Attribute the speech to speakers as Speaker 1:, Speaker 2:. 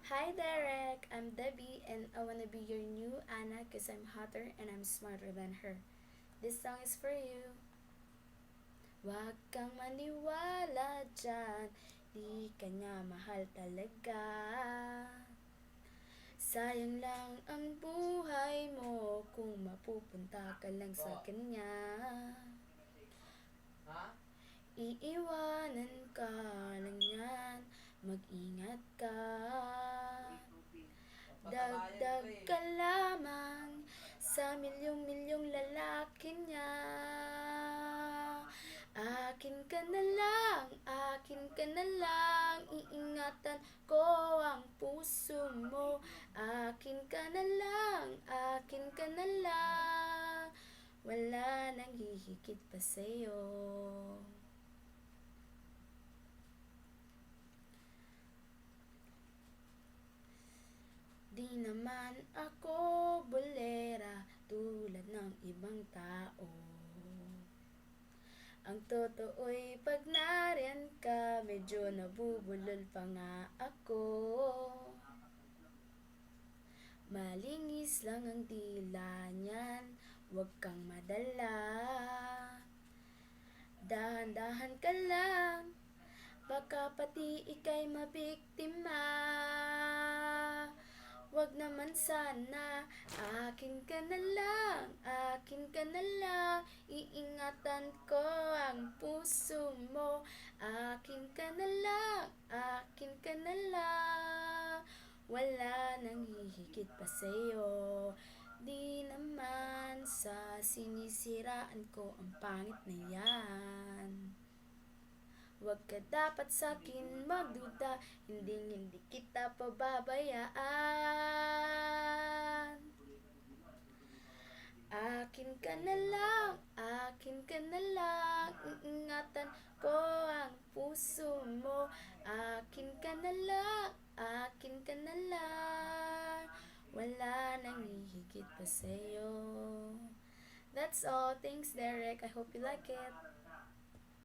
Speaker 1: Hi Derek, I'm Debbie and I wanna be your new Anna cause I'm hotter and I'm smarter than her. This song is for you. Huwag kang maniwala dyan, di ka niya mahal talaga. Sayang lang ang buhay mo kung mapupunta ka lang sa kanya. Iiwanan ka lang yan, mag-ingat ka. Dagdag ka lamang sa milyong-milyong lalaki niya. Akin ka na lang, akin ka na lang, iingatan ko ang puso mo. Akin ka na lang, akin ka na lang, wala nang hihigit pa sa'yo. Di naman ako bolera tulad ng ibang tao. Ang totoo'y pag nariyan ka, medyo nabubulol pa nga ako. Malingis lang ang dila niyan, huwag kang madala. Dahan-dahan ka lang, baka pati ika'y mabiktima. Wag naman sana, akin ka na lang, akin ka na lang, iingatan ko ang puso mo. Akin ka na lang, akin ka na lang, wala nang hihigit pa sa'yo. Di naman sa sinisiraan ko ang pangit na yan. Huwag ka dapat sa'kin magduda, hindi kita pababayaan. Akin ka na lang, akin ka na lang, iingatan ko ang puso mo. Akin ka na lang, akin ka na lang, wala nang hihigit pa sa'yo. That's all. Thanks, Derek. I hope you like it.